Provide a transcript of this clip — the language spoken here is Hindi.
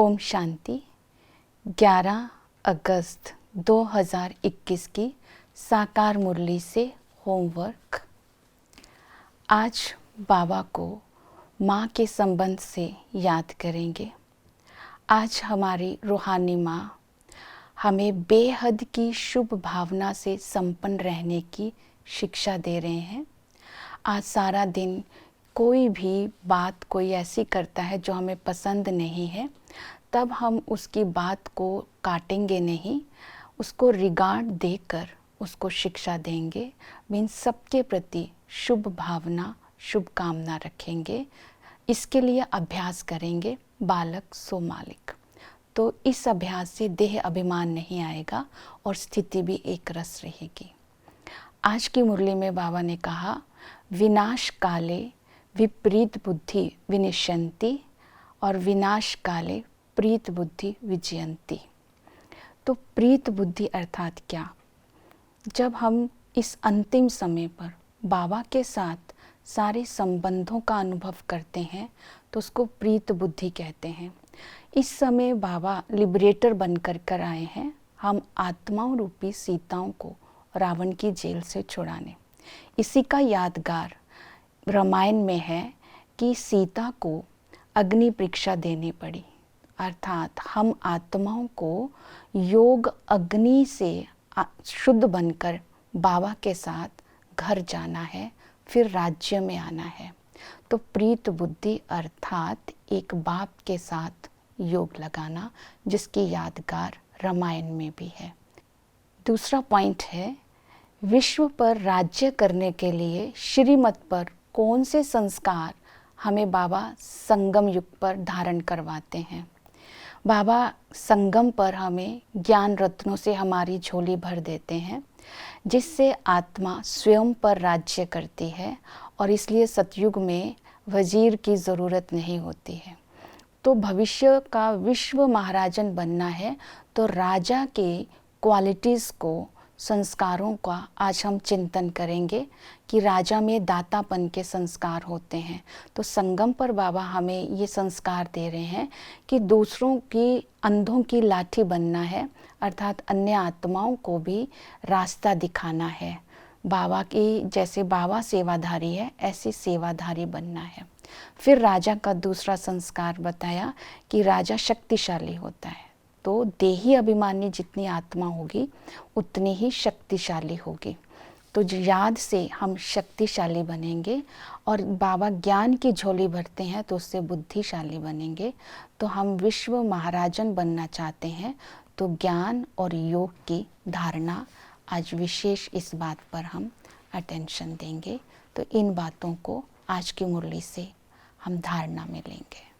ओम शांति। 11 अगस्त 2021 की साकार मुरली से होमवर्क। आज बाबा को माँ के संबंध से याद करेंगे। आज हमारी रूहानी माँ हमें बेहद की शुभ भावना से संपन्न रहने की शिक्षा दे रहे हैं। आज सारा दिन कोई भी बात कोई ऐसी करता है जो हमें पसंद नहीं है, तब हम उसकी बात को काटेंगे नहीं, उसको रिगार्ड देकर उसको शिक्षा देंगे। मीन सबके प्रति शुभ भावना शुभ कामना रखेंगे। इसके लिए अभ्यास करेंगे बालक सो मालिक। तो इस अभ्यास से देह अभिमान नहीं आएगा और स्थिति भी एक रस रहेगी। आज की मुरली में बाबा ने कहा, विनाश काले विपरीत बुद्धि विनिश्यन्ति और विनाश काले प्रीत बुद्धि विजयन्ति। तो प्रीत बुद्धि अर्थात क्या? जब हम इस अंतिम समय पर बाबा के साथ सारे संबंधों का अनुभव करते हैं तो उसको प्रीत बुद्धि कहते हैं। इस समय बाबा लिबरेटर बनकर कर आए हैं, हम आत्माओं रूपी सीताओं को रावण की जेल से छुड़ाने। इसी का यादगार रामायण में है कि सीता को अग्नि परीक्षा देनी पड़ी, अर्थात हम आत्माओं को योग अग्नि से शुद्ध बनकर बाबा के साथ घर जाना है, फिर राज्य में आना है। तो प्रीत बुद्धि अर्थात एक बाप के साथ योग लगाना, जिसकी यादगार रामायण में भी है। दूसरा पॉइंट है, विश्व पर राज्य करने के लिए श्रीमत पर कौन से संस्कार हमें बाबा संगम युग पर धारण करवाते हैं। बाबा संगम पर हमें ज्ञान रत्नों से हमारी झोली भर देते हैं, जिससे आत्मा स्वयं पर राज्य करती है और इसलिए सतयुग में वजीर की ज़रूरत नहीं होती है। तो भविष्य का विश्व महाराजन बनना है तो राजा के क्वालिटीज़ को, संस्कारों का आज हम चिंतन करेंगे कि राजा में दातापन के संस्कार होते हैं। तो संगम पर बाबा हमें ये संस्कार दे रहे हैं कि दूसरों की अंधों की लाठी बनना है, अर्थात अन्य आत्माओं को भी रास्ता दिखाना है। बाबा की जैसे बाबा सेवाधारी है, ऐसे सेवाधारी बनना है। फिर राजा का दूसरा संस्कार बताया कि राजा शक्तिशाली होता है। तो देही अभिमानी जितनी आत्मा होगी उतनी ही शक्तिशाली होगी। तो याद से हम शक्तिशाली बनेंगे और बाबा ज्ञान की झोली भरते हैं तो उससे बुद्धिशाली बनेंगे। तो हम विश्व महाराजन बनना चाहते हैं तो ज्ञान और योग की धारणा आज विशेष इस बात पर हम अटेंशन देंगे। तो इन बातों को आज की मुरली से हम धारणा में लेंगे।